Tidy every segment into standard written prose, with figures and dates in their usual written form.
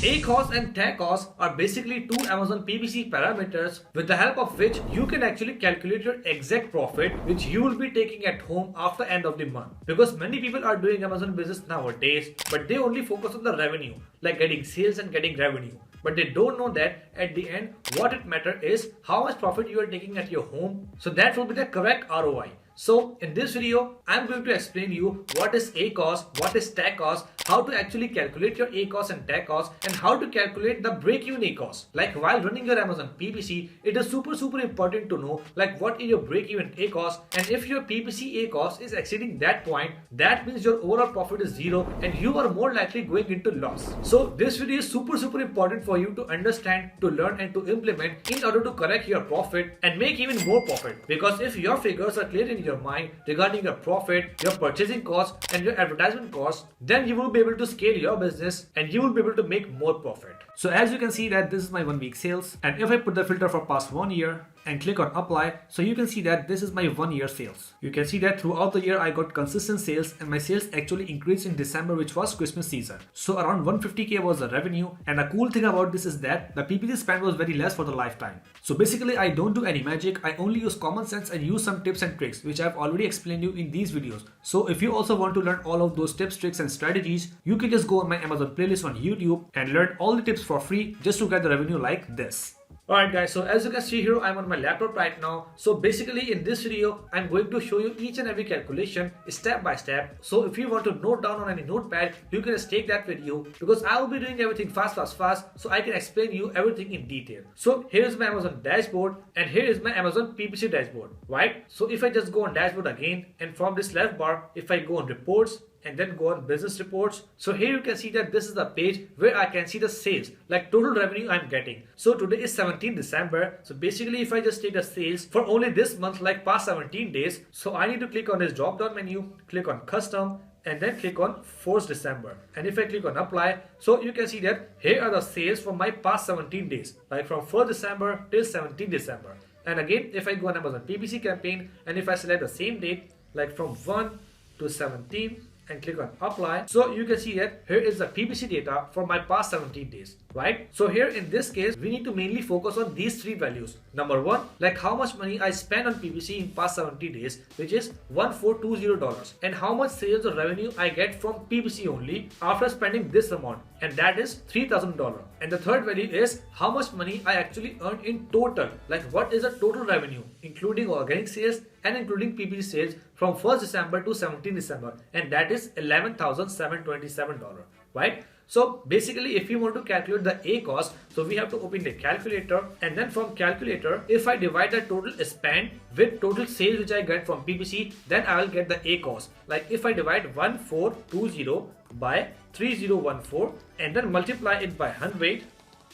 ACOS and TACOS are basically two Amazon PPC parameters with the help of which you can actually calculate your exact profit which you will be taking at home after end of the month. Because many people are doing Amazon business nowadays, but they only focus on the revenue, like getting sales and getting revenue. But they don't know that at the end what it matters is how much profit you are taking at your home. So that will be the correct ROI. So in this video, I'm going to explain you what is ACOS, what is TACOS, how to actually calculate your ACOS and TACOS, and how to calculate the break-even ACOS. Like while running your Amazon PPC, it is super important to know like what is your break-even ACOS, and if your PPC ACOS is exceeding that point, that means your overall profit is zero and you are more likely going into loss. So this video is super important for you to understand, to learn and to implement in order to correct your profit and make even more profit. Because if your figures are clear in your mind regarding your profit, your purchasing cost and your advertisement cost, then you will be able to scale your business and you will be able to make more profit. So as you can see that this is my 1 week sales, and if I put the filter for past 1 year and click on apply, so you can see that this is my 1 year sales. You can see that throughout the year I got consistent sales and my sales actually increased in December, which was Christmas season. So around 150k was the revenue, and a cool thing about this is that the PPC spend was very less for the lifetime. So basically I don't do any magic, I only use common sense and use some tips and tricks which I've already explained you in these videos. So if you also want to learn all of those tips, tricks and strategies, you can just go on my Amazon playlist on YouTube and learn all the tips for free just to get the revenue like this. Alright guys, so as you can see here, I'm on my laptop right now. So basically in this video, I'm going to show you each and every calculation step by step. So if you want to note down on any notepad, you can just take that video because I will be doing everything fast so I can explain you everything in detail. So here is my Amazon dashboard and here is my Amazon PPC dashboard, right? So if I just go on dashboard again, and from this left bar, if I go on reports, and then go on business reports. So here you can see that this is the page where I can see the sales, like total revenue I'm getting. So today is 17 December. So basically if I just take the sales for only this month, like past 17 days, so I need to click on this drop down menu, click on custom, and then click on 4th December. And if I click on apply, so you can see that here are the sales for my past 17 days, like from 1st December till 17 December. And again, if I go on Amazon PPC campaign, and if I select the same date, like from 1 to 17, and click on apply, so you can see that here is the PPC data for my past 17 days, right? So here in this case, we need to mainly focus on these three values. Number one, like how much money I spent on PPC in past 17 days, which is $1420, and how much sales or revenue I get from PPC only after spending this amount, and that is $3000. And the third value is how much money I actually earned in total, like what is the total revenue including organic sales and including PPC sales from 1st December to 17 December, and that is $11,727, right? So basically if you want to calculate the ACOS, so we have to open the calculator, and then from calculator, if I divide the total spend with total sales which I get from PPC, then I will get the ACOS. Like if I divide 1420 by 3014 and then multiply it by 100,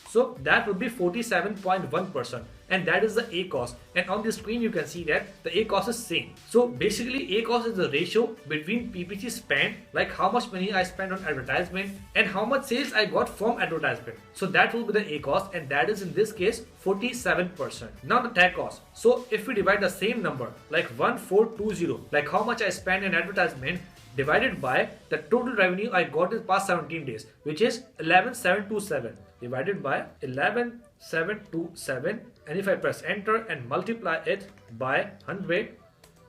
so that would be 47.1%, and that is the ACOS. And on the screen you can see that the ACOS is same. So basically ACOS is the ratio between PPC spend, like how much money I spent on advertisement and how much sales I got from advertisement. So that will be the ACOS, and that is in this case 47%. Now the TACOS. So if we divide the same number, like 1420, like how much I spent in advertisement, divided by the total revenue I got in past 17 days, which is 11,727, divided by 11,727, and if I press enter and multiply it by 100,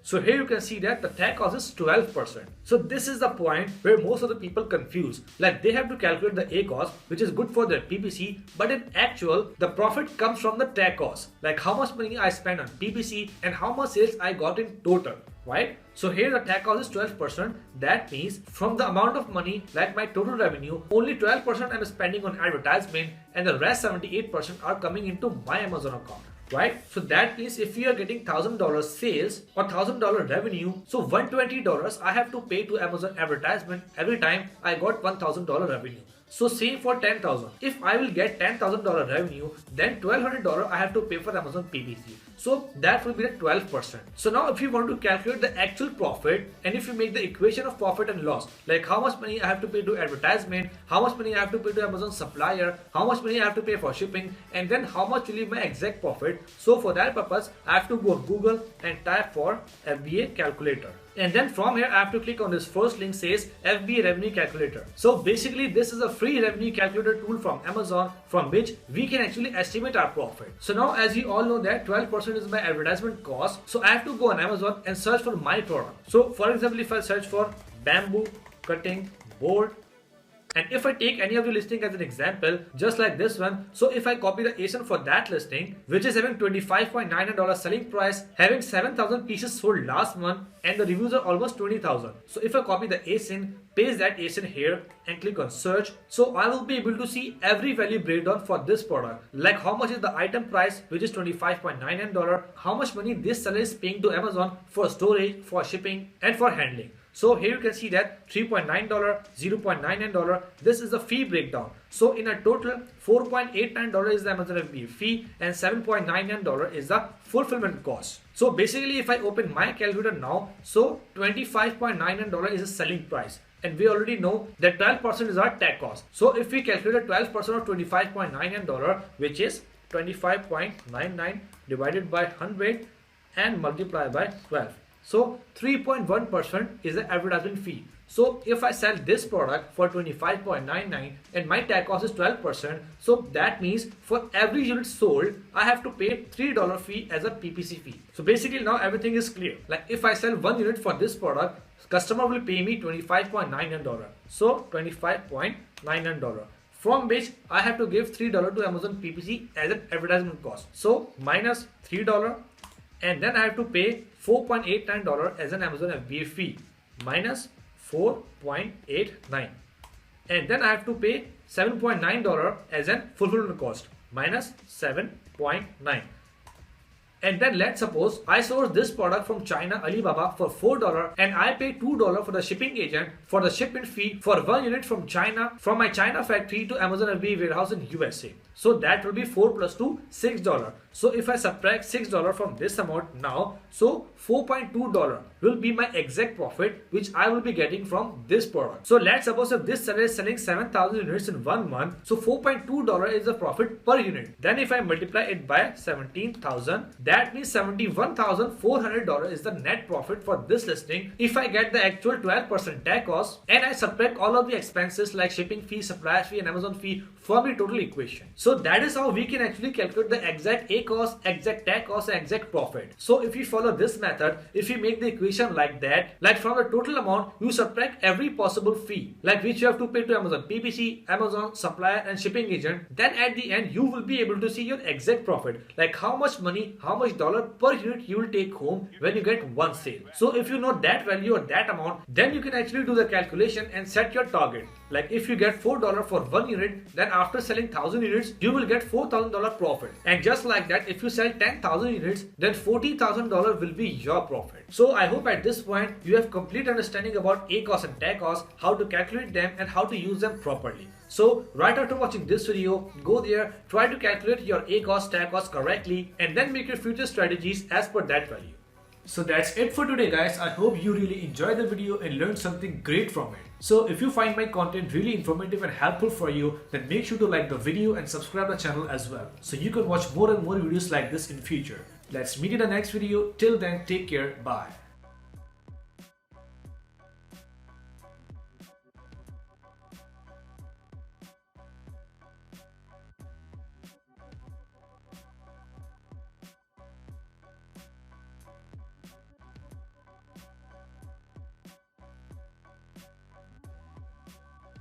so here you can see that the TACOS is 12%. So this is the point where most of the people confuse. Like they have to calculate the ACOS, which is good for their PPC, but in actual, the profit comes from the TACOS. Like how much money I spent on PPC and how much sales I got in total, right? So here the TACOS is 12%. That means from the amount of money, like my total revenue, only 12% I'm spending on advertisement, and the rest 78% are coming into my Amazon account, right? So that means if you are getting $1,000 sales or $1,000 revenue, so $120 I have to pay to Amazon advertisement every time I got $1,000 revenue. So same for 10,000. If I will get $10,000 revenue, then $1,200 I have to pay for Amazon PPC. So that will be the 12%. So now if you want to calculate the actual profit, and if you make the equation of profit and loss, like how much money I have to pay to advertisement, how much money I have to pay to Amazon supplier, how much money I have to pay for shipping, and then how much will be my exact profit. So for that purpose, I have to go on Google and type for FBA calculator. And then from here, I have to click on this first link says FBA revenue calculator. So basically this is a free revenue calculator tool from Amazon from which we can actually estimate our profit. So now as you all know that 12% is my advertisement cost. So I have to go on Amazon and search for my product. So for example, if I search for bamboo cutting board, and if I take any of the listing as an example, just like this one, so if I copy the ASIN for that listing, which is having $25.99 selling price, having 7,000 pieces sold last month, and the reviews are almost 20,000. So if I copy the ASIN, paste that ASIN here and click on search, so I will be able to see every value breakdown for this product, like how much is the item price, which is $25.99, how much money this seller is paying to Amazon for storage, for shipping, and for handling. So here you can see that $3.9, $0.99, this is the fee breakdown. So in a total, $4.89 is the Amazon FBA fee and $7.99 is the fulfillment cost. So basically if I open my calculator now, so $25.99 is the selling price. And we already know that 12% is our TACOS. So if we calculate 12% of $25.99, which is 25.99 divided by 100 and multiply by 12. So 3.1% is the advertisement fee. So if I sell this product for $25.99 and my TACOS is 12%, so that means for every unit sold, I have to pay $3 fee as a PPC fee. So basically now everything is clear. Like if I sell 1 unit for this product, customer will pay me $25.99. So $25.99. From which I have to give $3 to Amazon PPC as an advertisement cost. So minus $3. And then I have to pay $4.89 as an Amazon FBA fee minus 4.89, and then I have to pay $7.9 as an fulfillment cost minus 7.9. And then let's suppose I source this product from China Alibaba for $4 and I pay $2 for the shipping agent for the shipment fee for 1 unit from China, from my China factory to Amazon FBA warehouse in USA. So that will be 4 plus 2, $6. So if I subtract $6 from this amount now, so $4.2 will be my exact profit which I will be getting from this product. So let's suppose if this seller is selling 7,000 units in 1 month, so $4.2 is the profit per unit. Then if I multiply it by 17,000, that means $71,400 is the net profit for this listing if I get the actual 12% TACOS and I subtract all of the expenses like shipping fee, supplier fee and Amazon fee from the total equation. So that is how we can actually calculate the exact ACOS, exact TACOS and exact profit. So if you follow this method, if you make the equation like that, like from the total amount, you subtract every possible fee, like which you have to pay to Amazon PPC, Amazon supplier and shipping agent, then at the end you will be able to see your exact profit, like how much money, how much dollar per unit you will take home when you get one sale. So if you know that value or that amount, then you can actually do the calculation and set your target. Like if you get $4 for 1 unit, then after selling 1,000 units, you will get $4,000 profit. And just like that, if you sell 10,000 units, then $40,000 will be your profit. So I hope at this point you have complete understanding about ACOS and TACOS, how to calculate them and how to use them properly. So right after watching this video, go there, try to calculate your ACOS, TACOS correctly and then make your future strategies as per that value. So that's it for today guys. I hope you really enjoyed the video and learned something great from it. So if you find my content really informative and helpful for you, then make sure to like the video and subscribe the channel as well, so you can watch more and more videos like this in future. Let's meet in the next video. Till then, take care. Bye.